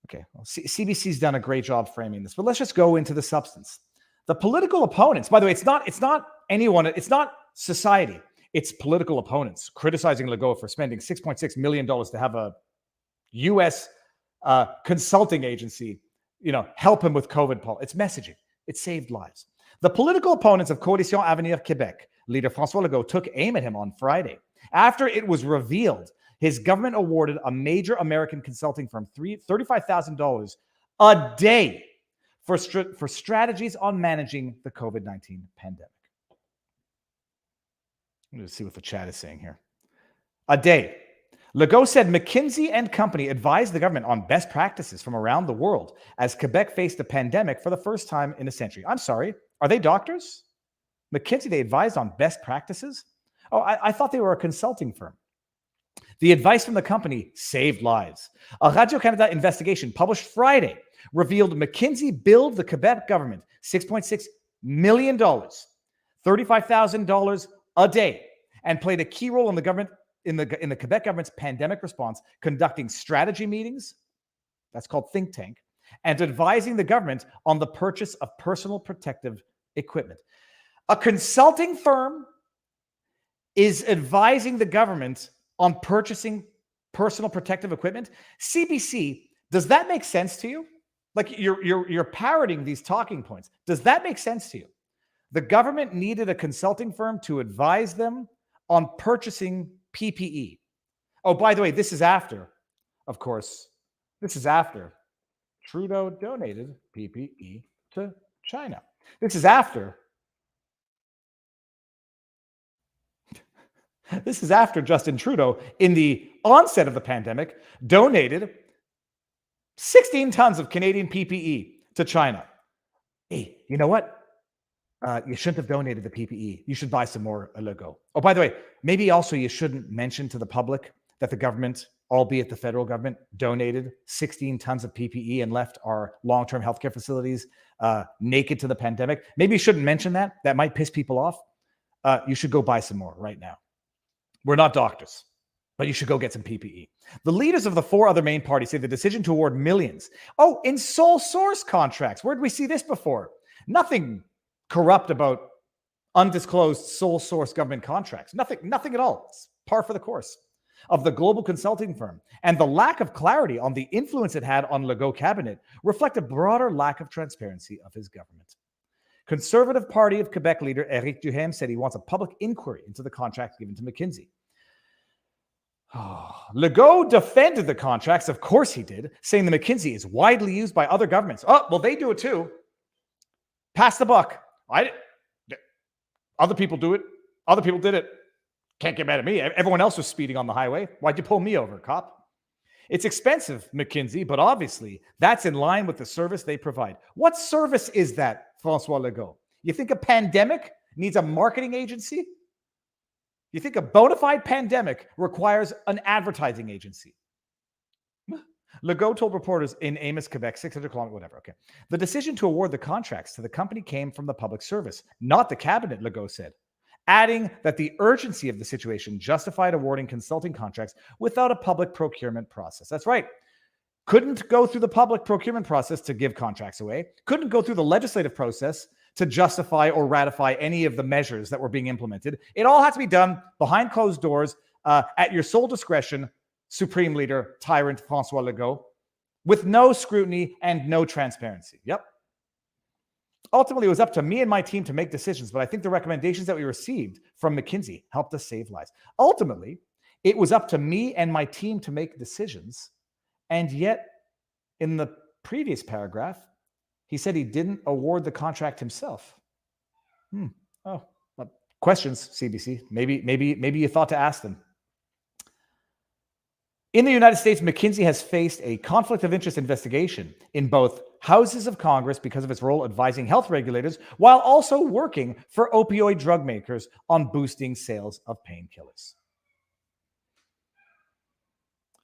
Speaker 2: Okay, well, CBC's done a great job framing this, but let's just go into the substance. The political opponents, by the way, it's not anyone, it's not society, it's political opponents criticizing Legault for spending $6.6 million to have a U.S. Consulting agency, help him with COVID. It's messaging. It saved lives. The political opponents of Coalition Avenir Québec, leader François Legault, took aim at him on Friday after it was revealed his government awarded a major American consulting firm $35,000 a day for strategies on managing the COVID-19 pandemic. Let's see what the chat is saying here. A day. Legault said McKinsey and Company advised the government on best practices from around the world as Quebec faced a pandemic for the first time in a century. I'm sorry, are they doctors? McKinsey, they advised on best practices? Oh, I thought they were a consulting firm. The advice from the company saved lives. A Radio-Canada investigation published Friday revealed McKinsey billed the Quebec government $6.6 million, $35,000 a day, and played a key role in the government in the Quebec government's pandemic response, conducting strategy meetings, that's called think tank, and advising the government on the purchase of personal protective equipment. A consulting firm is advising the government on purchasing personal protective equipment. CBC, does that make sense to you? Like you're parroting these talking points. Does that make sense to you? The government needed a consulting firm to advise them on purchasing PPE. Oh, by the way, this is after, of course, Trudeau donated PPE to China. This is after Justin Trudeau, in the onset of the pandemic, donated 16 tons of Canadian PPE to China. Hey, you know what? You shouldn't have donated the PPE. You should buy some more Legault. Oh, by the way, maybe also you shouldn't mention to the public that the government, albeit the federal government, donated 16 tons of PPE and left our long-term healthcare facilities naked to the pandemic. Maybe you shouldn't mention that. That might piss people off. You should go buy some more right now. We're not doctors, but you should go get some PPE. The leaders of the four other main parties say the decision to award millions. Oh, in sole source contracts. Where did we see this before? Nothing corrupt about undisclosed sole source government contracts. Nothing at all. It's par for the course of the global consulting firm. And the lack of clarity on the influence it had on Legault cabinet reflect a broader lack of transparency of his government. Conservative Party of Quebec leader Éric Duhaime said he wants a public inquiry into the contract given to McKinsey. Legault defended the contracts, of course he did, saying the McKinsey is widely used by other governments. Oh, well, they do it too. Pass the buck. Other people do it. Other people did it. Can't get mad at me. Everyone else was speeding on the highway. Why'd you pull me over, cop? It's expensive, McKinsey, but obviously that's in line with the service they provide. What service is that, François Legault? You think a pandemic needs a marketing agency? You think a bona fide pandemic requires an advertising agency? Legault told reporters in Amos, Quebec, 600 kilometers, whatever. Okay. The decision to award the contracts to the company came from the public service, not the cabinet, Legault said, adding that the urgency of the situation justified awarding consulting contracts without a public procurement process. That's right. Couldn't go through the public procurement process to give contracts away. Couldn't go through the legislative process to justify or ratify any of the measures that were being implemented. It all had to be done behind closed doors at your sole discretion, Supreme Leader, Tyrant François Legault, with no scrutiny and no transparency. Yep. Ultimately, it was up to me and my team to make decisions, but I think the recommendations that we received from McKinsey helped us save lives. Ultimately, it was up to me and my team to make decisions, and yet, in the previous paragraph, he said he didn't award the contract himself. Oh, well, questions, CBC. Maybe you thought to ask them. In the United States, McKinsey has faced a conflict of interest investigation in both houses of Congress because of its role advising health regulators, while also working for opioid drug makers on boosting sales of painkillers.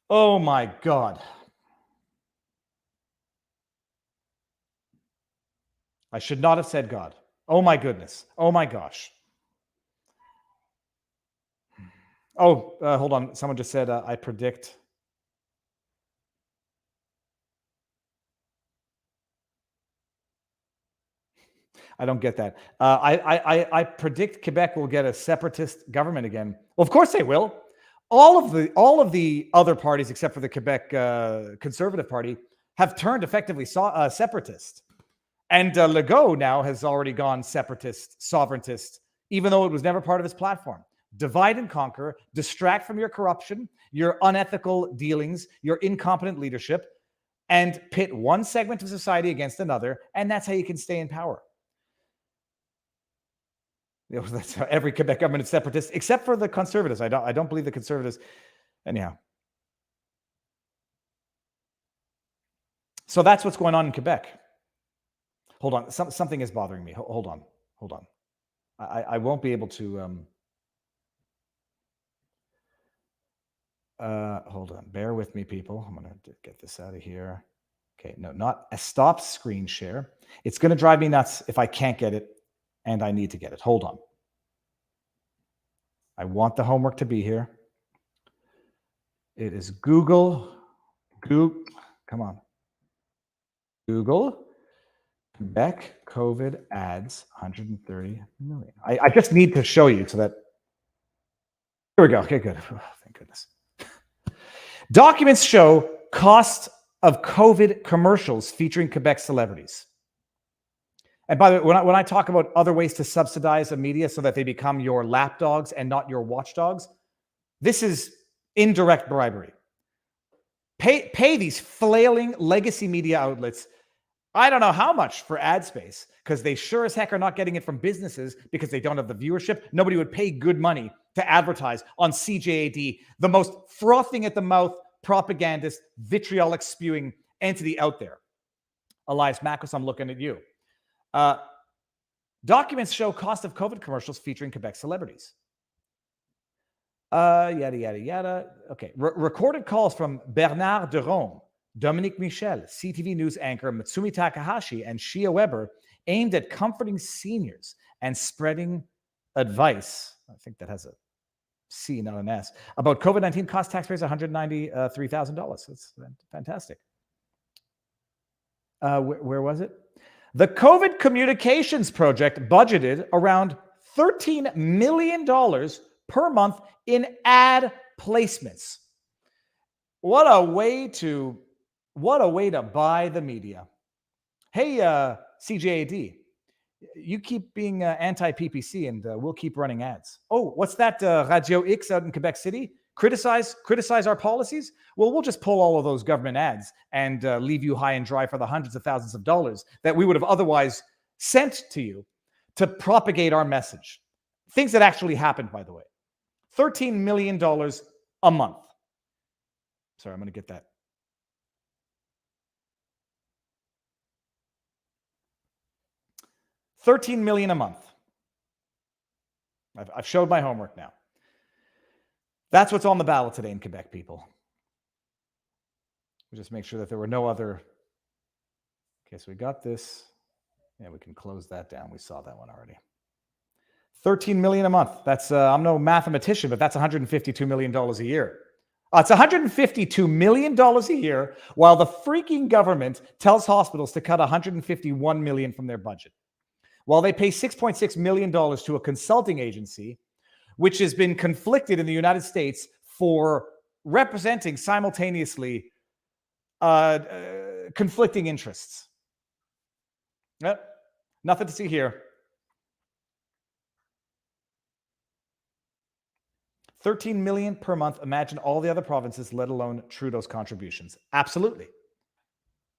Speaker 2: Oh my God. I should not have said God. Oh my goodness. Oh my gosh. Oh, hold on. Someone just said, I predict. I don't get that. I predict Quebec will get a separatist government again. Well, of course they will. All of the other parties, except for the Quebec Conservative Party, have turned effectively separatist. And Legault now has already gone separatist, sovereigntist, even though it was never part of his platform. Divide and conquer, distract from your corruption, your unethical dealings, your incompetent leadership, and pit one segment of society against another, and that's how you can stay in power. That's how every Quebec government is separatist, except for the Conservatives. I don't believe the Conservatives. Anyhow. So that's what's going on in Quebec. Hold on. Something is bothering me. Hold on. I won't be able to... hold on. Bear with me, people. I'm going to get this out of here. Okay. No, not a stop screen share. It's going to drive me nuts if I can't get it and I need to get it. Hold on. I want the homework to be here. It is Google. Come on. Google. Quebec COVID ads 130 million. I just need to show you so that. Here we go. Okay, good. Oh, thank goodness. Documents show cost of COVID commercials featuring Quebec celebrities. And by the way, when I talk about other ways to subsidize the media so that they become your lapdogs and not your watchdogs, this is indirect bribery. Pay these flailing legacy media outlets, I don't know how much for ad space, because they sure as heck are not getting it from businesses because they don't have the viewership. Nobody would pay good money to advertise on CJAD, the most frothing at the mouth, propagandist, vitriolic spewing entity out there. Elias Makos, I'm looking at you. Documents show cost of COVID commercials featuring Quebec celebrities. Yada, yada, yada. Okay. Recorded calls from Bernard Deron, Dominique Michel, CTV News anchor Matsumi Takahashi, and Shia Weber aimed at comforting seniors and spreading advice. I think that has a C, not an S. About COVID-19 cost taxpayers $193,000. That's fantastic. Where was it? The COVID Communications Project budgeted around $13 million per month in ad placements. What a way to buy the media. Hey, CJAD, you keep being anti-PPC and we'll keep running ads. Oh, what's that, Radio X out in Quebec City? Criticize our policies? Well, we'll just pull all of those government ads and leave you high and dry for the hundreds of thousands of dollars that we would have otherwise sent to you to propagate our message. Things that actually happened, by the way. $13 million a month. Sorry, I'm going to get that. $13 million a month. I've showed my homework now. That's what's on the ballot today in Quebec, people. We'll just make sure that there were no other. Okay, so we got this. Yeah, we can close that down. We saw that one already. $13 million a month. That's I'm no mathematician, but that's $152 million a year. It's $152 million a year, while the freaking government tells hospitals to cut $151 million from their budget. While they pay $6.6 million to a consulting agency, which has been conflicted in the United States for representing simultaneously conflicting interests. Yep. Nothing to see here. $13 million per month. Imagine all the other provinces, let alone Trudeau's contributions. Absolutely.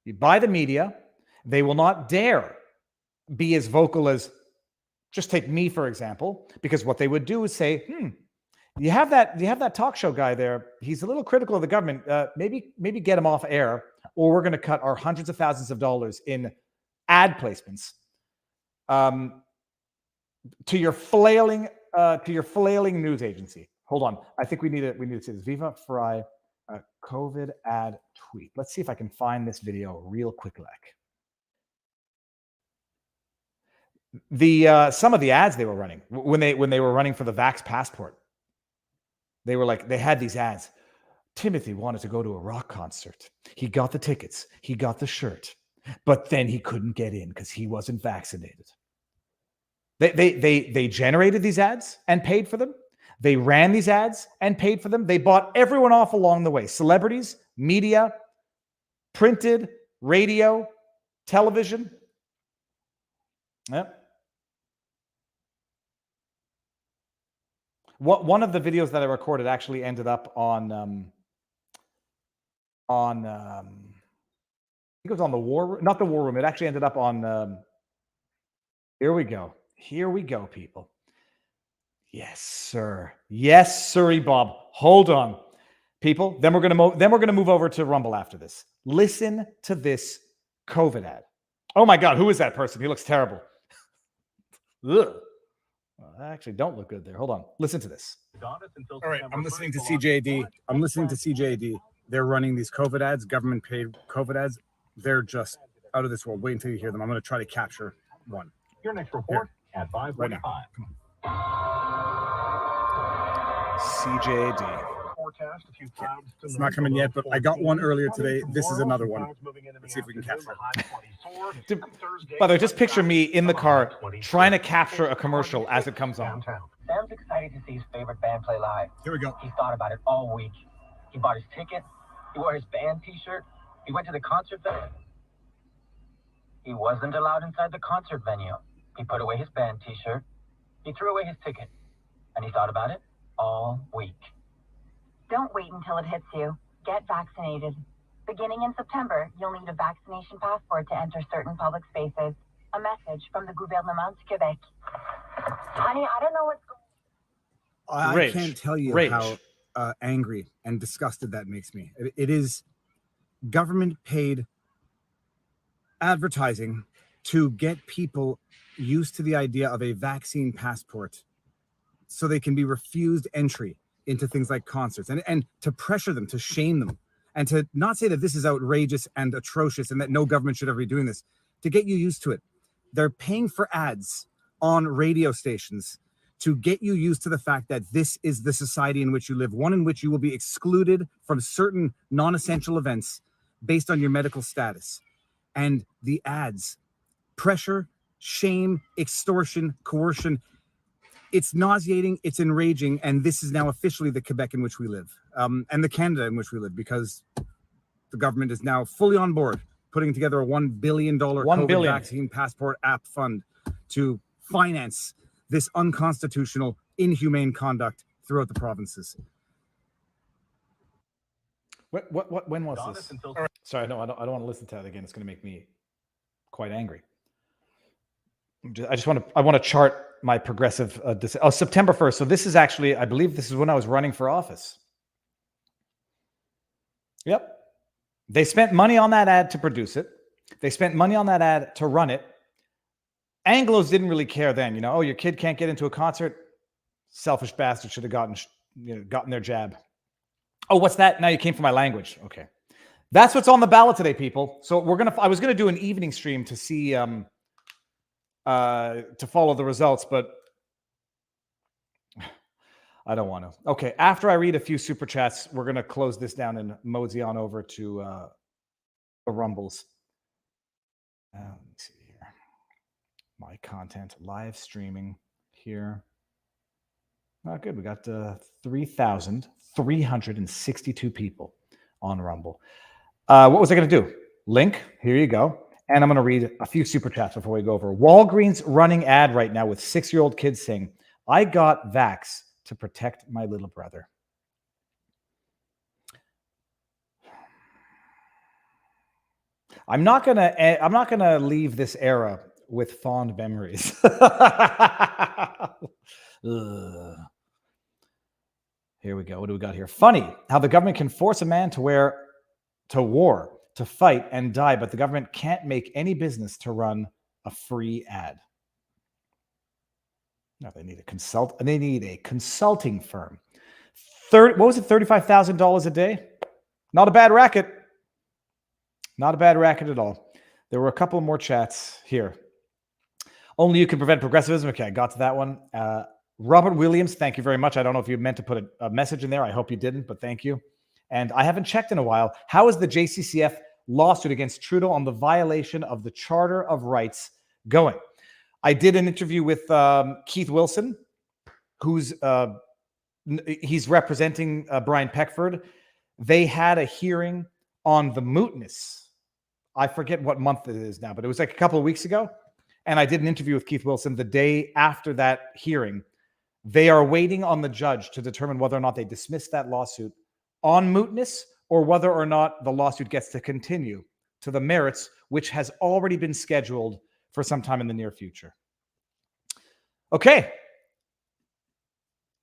Speaker 2: You buy the media, they will not dare be as vocal as, just take me, for example, because what they would do is say, you have that talk show guy there. He's a little critical of the government. Maybe get him off air, or we're going to cut our hundreds of thousands of dollars in ad placements to your flailing news agency. Hold on. I think we need to say this. Viva Fry COVID ad tweet. Let's see if I can find this video real quick. Some of the ads they were running when they were running for the Vax passport, they were like, they had these ads. Timothy wanted to go to a rock concert. He got the tickets. He got the shirt, but then he couldn't get in because he wasn't vaccinated. They generated these ads and paid for them. They ran these ads and paid for them. They bought everyone off along the way. Celebrities, media, printed, radio, television. Yep. One of the videos that I recorded actually ended up on I think it was on the War, not the War Room. It actually ended up on. Here we go. Here we go, people. Yes, sir. Yes, sirree, Bob. Hold on, people. Then we're gonna move over to Rumble after this. Listen to this COVID ad. Oh my God, who is that person? He looks terrible. Ugh. Well, I actually don't look good there. Hold on. Listen to this.
Speaker 5: All right, I'm listening to CJAD. They're running these COVID ads, government paid COVID ads. They're just out of this world. Wait until you hear them. I'm going to try to capture one.
Speaker 6: Your next report at 5:45.
Speaker 5: Right now. Come on.
Speaker 2: CJD.
Speaker 6: Forecast, a few clouds
Speaker 5: It's not coming yet, but I got one earlier today. This is another one. Let's see if we can capture it.
Speaker 2: By the way, just picture me in the car trying to capture a commercial as it comes on.
Speaker 7: Sam's excited to see his favorite band play live.
Speaker 5: Here we go.
Speaker 7: He thought about it all week. He bought his ticket. He wore his band t-shirt. He went to the concert venue. He wasn't allowed inside the concert venue. He put away his band t-shirt. He threw away his ticket. And he thought about it all week.
Speaker 8: Don't wait until it hits you. Get vaccinated. Beginning in September, you'll need a vaccination passport to enter certain public spaces. A message from the Gouvernement du Québec. Honey, I don't know what's going on.
Speaker 5: I can't tell you how angry and disgusted that makes me. It is government paid advertising to get people used to the idea of a vaccine passport so they can be refused entry into things like concerts, and to pressure them, to shame them, and to not say that this is outrageous and atrocious and that no government should ever be doing this, to get you used to it. They're paying for ads on radio stations to get you used to the fact that this is the society in which you live, one in which you will be excluded from certain non-essential events based on your medical status. And the ads, pressure, shame, extortion, coercion, It's nauseating, it's enraging, and this is now officially the Quebec in which we live, and the Canada in which we live, because the government is now fully on board, putting together a $1 billion COVID vaccine passport app fund to finance this unconstitutional, inhumane conduct throughout the provinces.
Speaker 2: When was this? Sorry, no, I don't want to listen to that again. It's going to make me quite angry. I want to chart my progressive. September 1st. So this is actually, I believe, this is when I was running for office. Yep. They spent money on that ad to produce it. They spent money on that ad to run it. Anglos didn't really care then. You know, oh, your kid can't get into a concert. Selfish bastard should have gotten their jab. Oh, what's that? Now you came for my language. Okay. That's what's on the ballot today, people. So I was going to do an evening stream to see, to follow the results, but I don't want to. Okay. After I read a few super chats, we're going to close this down and mosey on over to the Rumbles. Let me see here. My content live streaming here. Oh, good. We got 3,362 people on Rumble. What was I going to do? Link. Here you go. And I'm going to read a few super chats before we go over. Walgreens running ad right now with 6-year-old kids saying, "I got vax to protect my little brother." I'm not gonna leave this era with fond memories. Here we go. What do we got here? Funny how the government can force a man to war, to fight and die, but the government can't make any business to run a free ad. No, they need a consulting firm. What was it? $35,000 a day? Not a bad racket. Not a bad racket at all. There were a couple more chats here. Only you can prevent progressivism. Okay, I got to that one. Robert Williams, thank you very much. I don't know if you meant to put a message in there. I hope you didn't, but thank you. And I haven't checked in a while. How is the JCCF lawsuit against Trudeau on the violation of the Charter of Rights going? I did an interview with Keith Wilson, who's he's representing Brian Peckford. They had a hearing on the mootness. I forget what month it is now, but it was like a couple of weeks ago. And I did an interview with Keith Wilson the day after that hearing. They are waiting on the judge to determine whether or not they dismiss that lawsuit on mootness or whether or not the lawsuit gets to continue to the merits, which has already been scheduled for some time in the near future. Okay.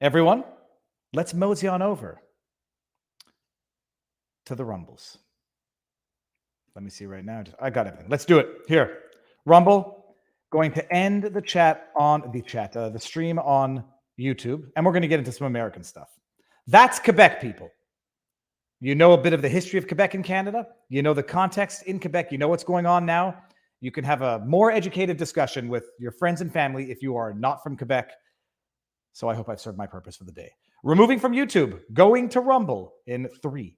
Speaker 2: Everyone, let's mosey on over to the Rumbles. Let me see right now. I got everything. Let's do it. Here. Rumble, going to end the chat on the stream on YouTube, and we're going to get into some American stuff. That's Quebec, people. You know a bit of the history of Quebec and Canada. You know the context in Quebec. You know what's going on now. You can have a more educated discussion with your friends and family if you are not from Quebec. So I hope I've served my purpose for the day. Removing from YouTube, going to Rumble in 3,